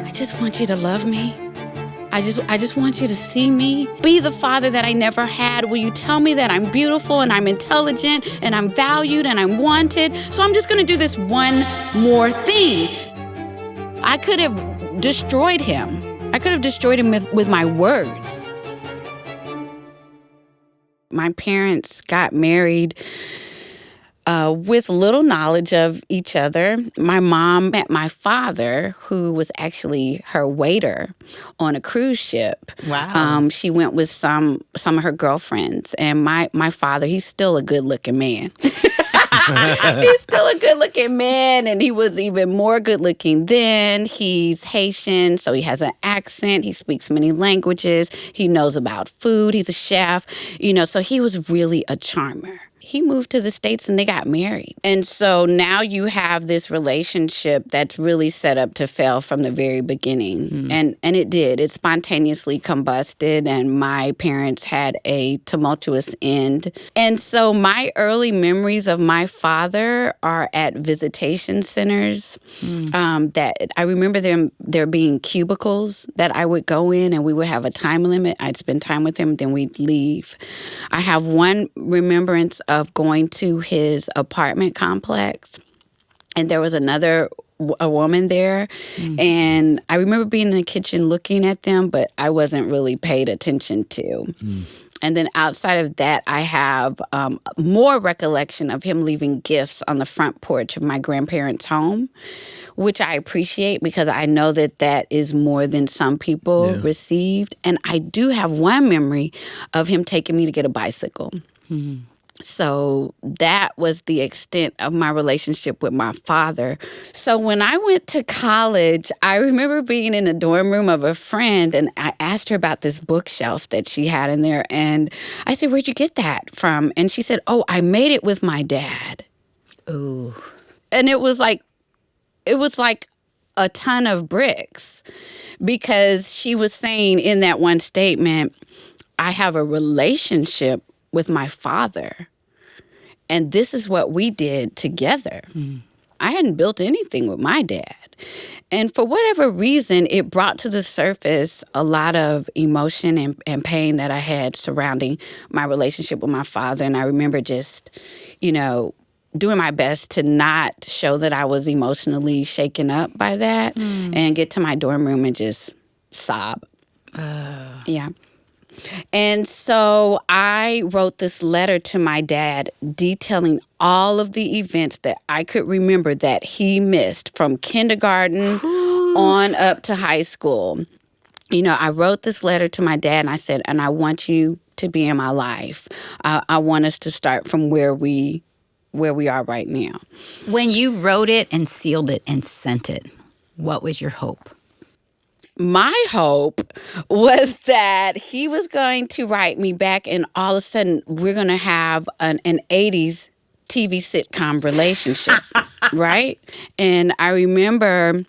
I just want you to love me. I just want you to see me. Be the father that I never had. Will you tell me that I'm beautiful and I'm intelligent and I'm valued and I'm wanted? So I'm just going to do this one more thing. I could have destroyed him. I could have destroyed him with my words. My parents got married with little knowledge of each other. My mom met my father, who was actually her waiter on a cruise ship. Wow. She went with some of her girlfriends. And my father, he's still a good-looking man. He's still a good-looking man, and he was even more good-looking then. He's Haitian, so he has an accent. He speaks many languages. He knows about food. He's a chef, so he was really a charmer. He moved to the States and they got married. And so now you have this relationship that's really set up to fail from the very beginning. Mm. And it did. It spontaneously combusted, and my parents had a tumultuous end. And so my early memories of my father are at visitation centers. That I remember there being cubicles that I would go in, and we would have a time limit. I'd spend time with him, then we'd leave. I have one remembrance of going to his apartment complex, and there was a woman there, and I remember being in the kitchen looking at them, but I wasn't really paid attention to. And then outside of that, I have more recollection of him leaving gifts on the front porch of my grandparents' home, which I appreciate because I know that is more than some people received. And I do have one memory of him taking me to get a bicycle. Mm-hmm. So that was the extent of my relationship with my father. So when I went to college, I remember being in the dorm room of a friend, and I asked her about this bookshelf that she had in there. And I said, "Where'd you get that from?" And she said, "Oh, I made it with my dad." Ooh. And it was like a ton of bricks, because she was saying in that one statement, I have a relationship with my father, and this is what we did together. I hadn't built anything with my dad. And for whatever reason, it brought to the surface a lot of emotion and pain that I had surrounding my relationship with my father. And I remember just, doing my best to not show that I was emotionally shaken up by that, and get to my dorm room and just sob. Yeah. And so I wrote this letter to my dad detailing all of the events that I could remember that he missed from kindergarten on up to high school. I wrote this letter to my dad, and I said, and I want you to be in my life. I want us to start from where we are right now. When you wrote it and sealed it and sent it, what was your hope? My hope was that he was going to write me back, and all of a sudden we're going to have an 80s TV sitcom relationship, right? And I remember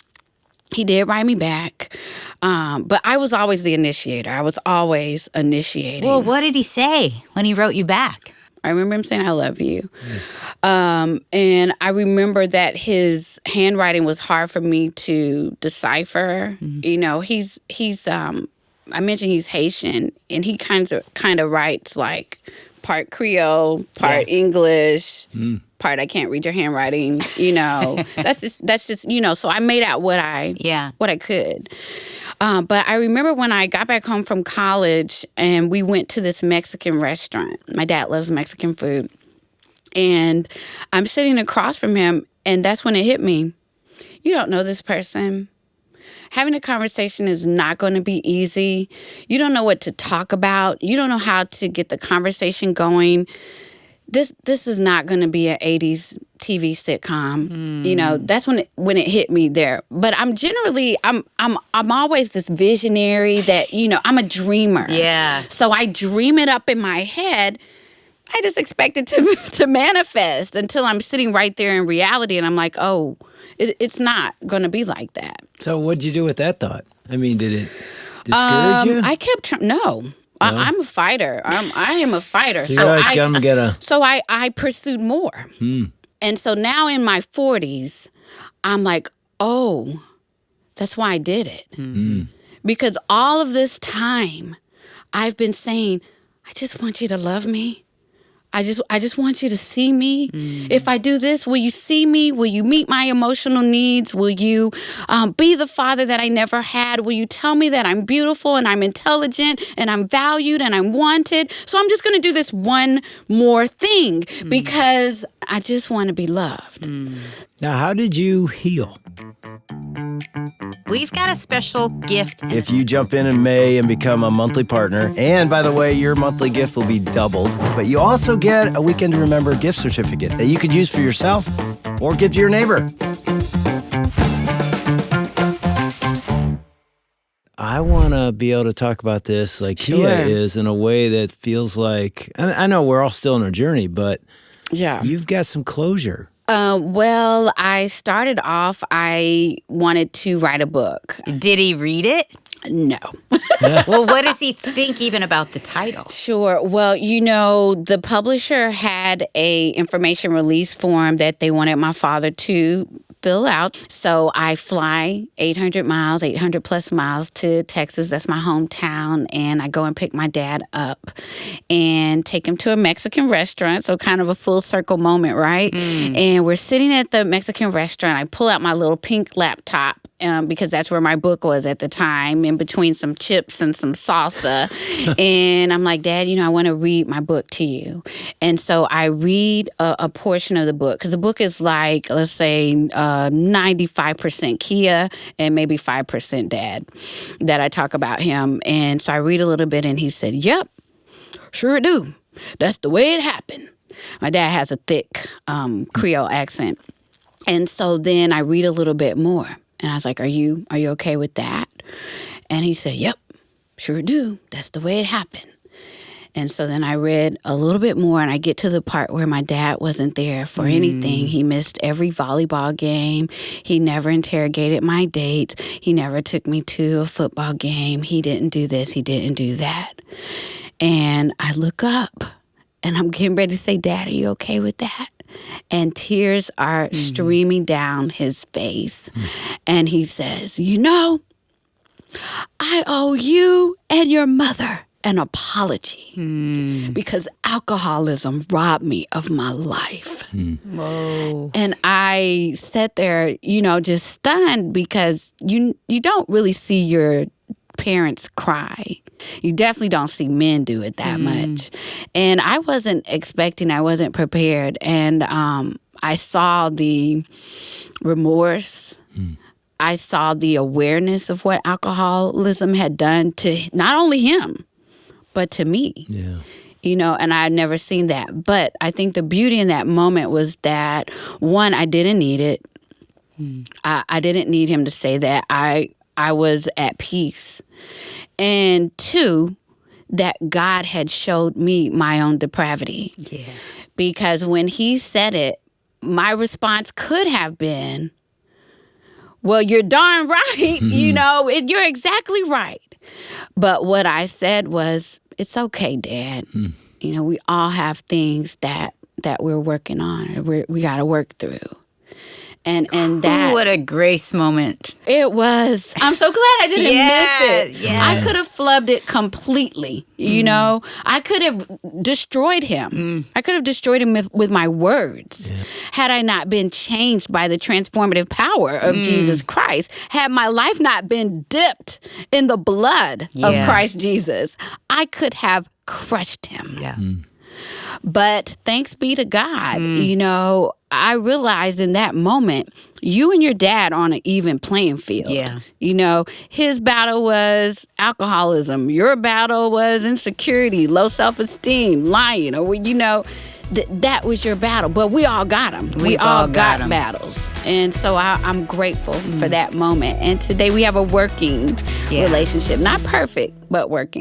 he did write me back, but I was always the initiator. I was always initiating. Well, what did he say when he wrote you back? I remember him saying, "I love you." And I remember that his handwriting was hard for me to decipher. He's I mentioned he's Haitian, and he kind of writes like part Creole, part English, part I can't read your handwriting. That's just so I made out what I could. But I remember when I got back home from college and we went to this Mexican restaurant. My dad loves Mexican food. And I'm sitting across from him, and that's when it hit me. You don't know this person. Having a conversation is not going to be easy. You don't know what to talk about. You don't know how to get the conversation going. This is not going to be an 80s TV sitcom. That's when it hit me there. But I'm always this visionary that, I'm a dreamer. Yeah. So I dream it up in my head. I just expect it to manifest until I'm sitting right there in reality, and I'm like, oh, it's not going to be like that. So what'd you do with that thought? I mean, did it discourage you? I kept trying. No. I'm a fighter. I am a fighter. So I pursued more. And so now in my 40s, I'm like, oh, That's why I did it. Because all of this time, I've been saying, I just want you to love me. I just want you to see me. If I do this, will you see me? Will you meet my emotional needs? Will you be the father that I never had? Will you tell me that I'm beautiful and I'm intelligent and I'm valued and I'm wanted? So I'm just going to do this one more thing because I just want to be loved. Now, how did you heal? We've got a special gift. If you jump in May and become a monthly partner, and by the way, your monthly gift will be doubled, but you also get a Weekend to Remember gift certificate that you could use for yourself or give to your neighbor. I want to be able to talk about this like Kia is in a way that feels like, I know we're all still on a journey, but you've got some closure. Well, I started off, I wanted to write a book. Did he read it? No. Well, what does he think even about the title? Sure. Well, the publisher had a information release form that they wanted my father to fill out. So I fly 800 plus miles to Texas. That's my hometown. And I go and pick my dad up and take him to a Mexican restaurant. So kind of a full circle moment, right? And we're sitting at the Mexican restaurant. I pull out my little pink laptop. Because that's where my book was at the time, in between some chips and some salsa. And I'm like, Dad, I want to read my book to you. And so I read a portion of the book, because the book is like, let's say, 95% Kia and maybe 5% Dad, that I talk about him. And so I read a little bit, and he said, yep, sure do. That's the way it happened. My dad has a thick Creole accent. And so then I read a little bit more. And I was like, are you okay with that? And he said, yep, sure do. That's the way it happened. And so then I read a little bit more, and I get to the part where my dad wasn't there for anything. He missed every volleyball game. He never interrogated my dates. He never took me to a football game. He didn't do this. He didn't do that. And I look up, and I'm getting ready to say, Dad, are you okay with that? And tears are streaming down his face. And he says, I owe you and your mother an apology because alcoholism robbed me of my life. Whoa. And I sat there, just stunned, because you don't really see your parents cry. You definitely don't see men do it that much. And I wasn't prepared. And I saw the remorse. I saw the awareness of what alcoholism had done to not only him, but to me. Yeah. And I had never seen that. But I think the beauty in that moment was that, one, I didn't need it. I didn't need him to say that. I was at peace. And two, that God had showed me my own depravity. Yeah. Because when he said it, my response could have been, well, you're darn right. You're exactly right. But what I said was, it's okay, Dad. We all have things that we're working on. We got to work through. And that, what a grace moment. It was. I'm so glad I didn't miss it. Yeah. I could have flubbed it completely. I could have destroyed him. I could have destroyed him with my words had I not been changed by the transformative power of Jesus Christ. Had my life not been dipped in the blood of Christ Jesus, I could have crushed him. Yeah. But thanks be to God, I realized in that moment, you and your dad are on an even playing field. Yeah. His battle was alcoholism. Your battle was insecurity, low self-esteem, lying, or, that was your battle. But we all got them. We all got battles. And so I'm grateful for that moment. And today we have a working relationship. Not perfect, but working.